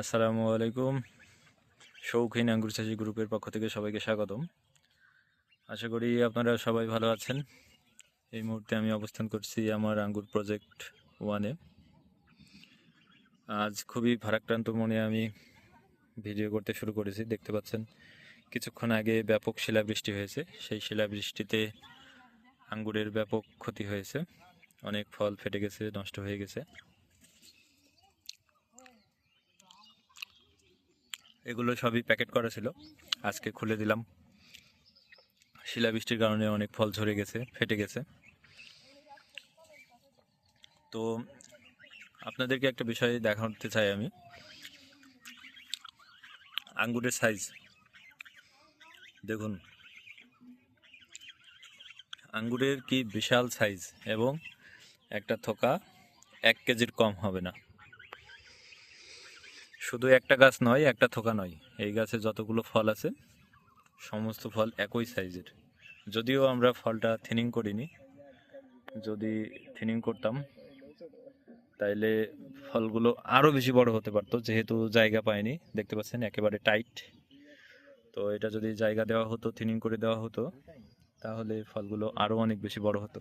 আসসালামু আলাইকুম। শৌখিন আঙ্গুর চাষি গ্রুপের পক্ষ থেকে সবাইকে স্বাগতম। আশা করি আপনারা সবাই ভালো আছেন। এই মুহূর্তে আমি অবস্থান করছি আমার আঙ্গুর প্রজেক্ট 1-এ। আজ খুবই ভারাক্রান্ত মনে আমি ভিডিও করতে শুরু করেছি। দেখতে পাচ্ছেন কিছুক্ষণ আগে ব্যাপক শিলাবৃষ্টি হয়েছে। সেই শিলাবৃষ্টিতে আঙ্গুরের ব্যাপক ক্ষতি হয়েছে, অনেক ফল ফেটে গেছে, নষ্ট হয়ে গেছে। এগুলো সবই প্যাকেট করা ছিল, আজকে খুলে দিলাম। শিলাবৃষ্টির কারণে অনেক ফল ঝরে গেছে, ফেটে গেছে। তো আপনাদেরকে একটা বিষয় দেখাতে চাই আমি। আঙ্গুরের সাইজ দেখুন, আঙ্গুরের কি বিশাল সাইজ, এবং একটা থোকা 1 কেজির কম হবে না। শুধু একটা গাছ নয়, একটা থোকা নয়, এই গাছে যতগুলো ফল আছে সমস্ত ফল একই সাইজের। যদিও আমরা ফলটা থিনিং করিনি, যদি থিনিং করতাম তাইলে ফলগুলো আরও বেশি বড় হতে পারতো, যেহেতু জায়গা পায়নি। দেখতে পাচ্ছেন একেবারে টাইট। তো এটা যদি জায়গা দেওয়া হতো, থিনিং করে দেওয়া হতো, তাহলে ফলগুলো আরও অনেক বেশি বড় হতো।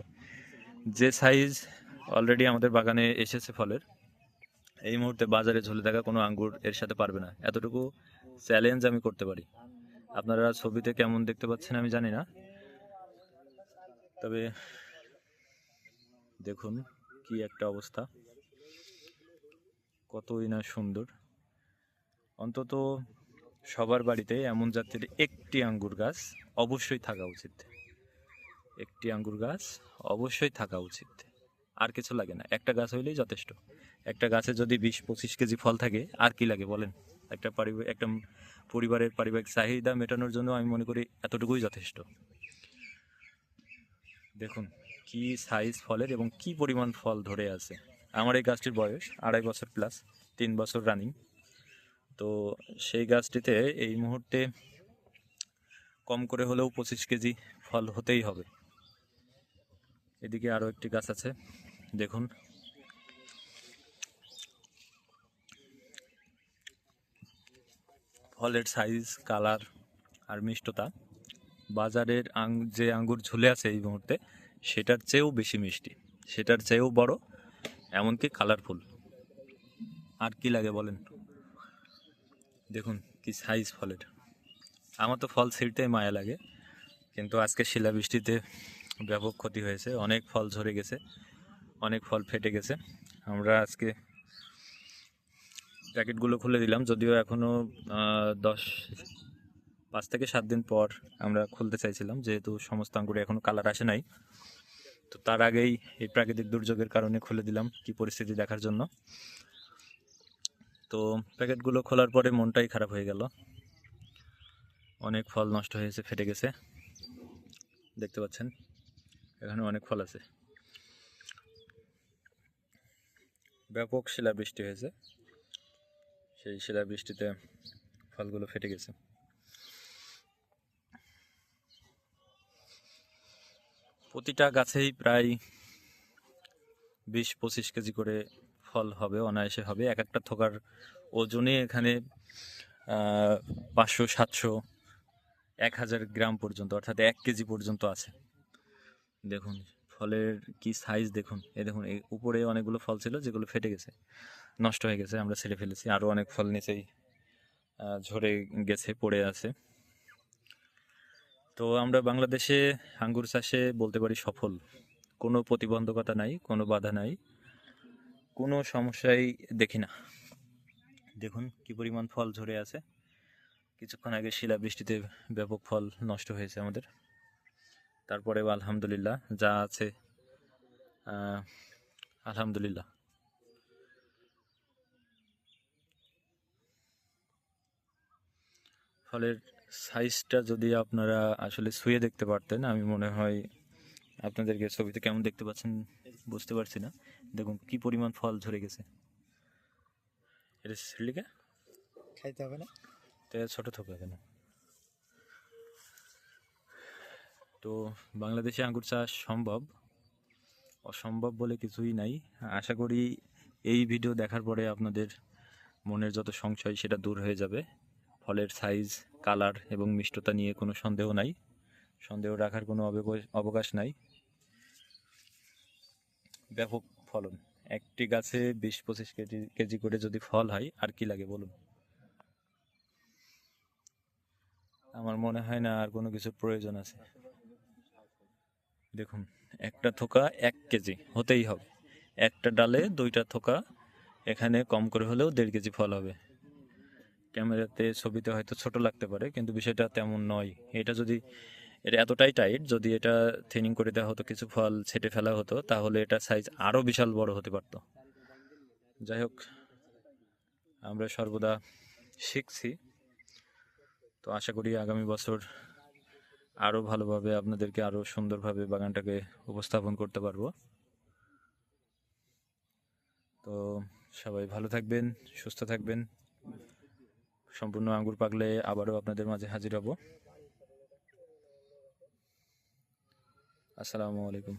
যে সাইজ অলরেডি আমাদের বাগানে এসেছে ফলের, এই মুহূর্তে বাজারে ঝুলে থাকা কোনো আঙ্গুর এর সাথে পারবে না। এতটুকু চ্যালেঞ্জ আমি করতে পারি। আপনারা ছবিতে কেমন দেখতে পাচ্ছেন আমি জানি না, তবে দেখুন কি একটা অবস্থা, কতই না সুন্দর। অন্তত সবার বাড়িতে এমন জাতের একটি আঙ্গুর গাছ অবশ্যই থাকা উচিত। একটি আঙ্গুর গাছ অবশ্যই থাকা উচিত, আর কিছু লাগে না। একটা গাছ হইলেই যথেষ্ট। একটা গাছে যদি 20-25 কেজি ফল থাকে, আর কি লাগে বলেন? একটা পরিবারের পারিবারিক চাহিদা মেটানোর জন্য আমি মনে করি এতটুকুই যথেষ্ট। দেখুন কি সাইজ ফলের এবং কি পরিমাণ ফল ধরে আছে। আমার এই গাছটির বয়স 2.5 বছর প্লাস, 3 বছর রানিং। তো সেই গাছটিতে এই মুহূর্তে কম করে হলেও 25 কেজি ফল হতেই হবে। এদিকে আরও একটি গাছ আছে, দেখুন ফলের সাইজ, কালার আর মিষ্টতা বাজারের যে আঙ্গুর ঝুলে আছে এই মুহূর্তে, সেটার চেয়েও বেশি মিষ্টি, সেটার চেয়েও বড়, এমনকি কালারফুল। আর কি লাগে বলেন? দেখুন কি সাইজ ফলের। আমার তো ফল ছিঁড়তেই মায়া লাগে, কিন্তু আজকে শিলাবৃষ্টিতে ব্যাপক ক্ষতি হয়েছে, অনেক ফল ঝরে গেছে, অনেক ফল ফেটে গেছে। আমরা আজকে প্যাকেটগুলো খুলে দিলাম, যদিও এখনও 5 থেকে 7 দিন পর আমরা খুলতে চাইছিলাম, যেহেতু সমস্ত আঙ্গুরে এখনও কালার আসে নাই। তো তার আগেই এই প্রাকৃতিক দুর্যোগের কারণে খুলে দিলাম কি পরিস্থিতি দেখার জন্য। তো প্যাকেটগুলো খোলার পরে মনটাই খারাপ হয়ে গেল। অনেক ফল নষ্ট হয়েছে, ফেটে গেছে। দেখতে পাচ্ছেন এখানে অনেক ফল আছে। ব্যাপক শিলাবৃষ্টি হয়েছে, সেই শিলাবৃষ্টিতে ফলগুলো ফেটে গেছে। প্রতিটা গাছেই প্রায় 20-25 কেজি করে ফল হবে, অনায়াসে হবে। এক একটা থোকার ওজনে এখানে 500-700-1000 গ্রাম পর্যন্ত, অর্থাৎ 1 কেজি পর্যন্ত আছে। দেখুন ফলের কি সাইজ দেখুন। এই দেখুন, এই উপরে অনেকগুলো ফল ছিল যেগুলো ফেটে গেছে, নষ্ট হয়ে গেছে, আমরা ছেড়ে ফেলেছি। আরও অনেক ফল নিচেই ঝরে গেছে, পড়ে আছে। তো আমরা বাংলাদেশে আঙ্গুর চাষে বলতে পারি সফল। কোনো প্রতিবন্ধকতা নাই, কোনো বাধা নাই, কোনো সমস্যাই দেখি না। দেখুন কি পরিমাণ ফল ঝরে আছে। কিছুক্ষণ আগে শিলাবৃষ্টিতে ব্যাপক ফল নষ্ট হয়েছে আমাদের, তারপরে আলহামদুলিল্লাহ যা আছে আলহামদুলিল্লাহ। ফলের সাইজটা যদি আপনারা আসলে ছুঁয়ে দেখতে পারতেন, আমি মনে হয় আপনাদেরকে ছবিতে কেমন দেখতে পাচ্ছেন বুঝতে পারছি না। দেখুন কি পরিমাণ ফল ঝরে গেছে। এটা সিলিকা খাইতে হবে না, তাই ছোট থোকা কেন? তো বাংলাদেশে আঙ্গুর চাষ সম্ভব, অসম্ভব বলে কিছুই নাই। আশা করি এই ভিডিও দেখার পরে আপনাদের মনের যত সংশয় সেটা দূর হয়ে যাবে। ফলের সাইজ, কালার এবং মিষ্টতা নিয়ে কোনো সন্দেহ নাই, সন্দেহ রাখার কোনো অবকাশ নাই। ব্যাপক ফলন, একটি গাছে 20-25 কেজি করে যদি ফল হয় আর কি লাগে বলুন। আমার মনে হয় না আর কোনো কিছুর প্রয়োজন আছে। দেখুন, একটা থোকা 1 কেজি হতেই হবে, একটা ডালে 2টা থোকা, এখানে কম করে হলেও 1.5 কেজি ফল হবে। ক্যামেরাতে ছবিতে হয়তো ছোট লাগতে পারে, কিন্তু বিষয়টা তেমন নয়। এটা এতটাই টাইট, যদি এটা থিনিং করে দেওয়া হতো, কিছু ফল ছেটে ফেলা হতো, তাহলে এটা সাইজ আরও বিশাল বড় হতে পারত। যাই হোক, আমরা সর্বদা শিখছি। তো আশা করি আগামী বছর আরও ভালোভাবে আপনাদেরকে আরও সুন্দরভাবে বাগানটাকে উপস্থাপন করতে পারবো। তো সবাই ভালো থাকবেন, সুস্থ থাকবেন। সম্পূর্ণ আঙ্গুর পাকলে আবারও আপনাদের মাঝে হাজির হব। আসসালামু আলাইকুম।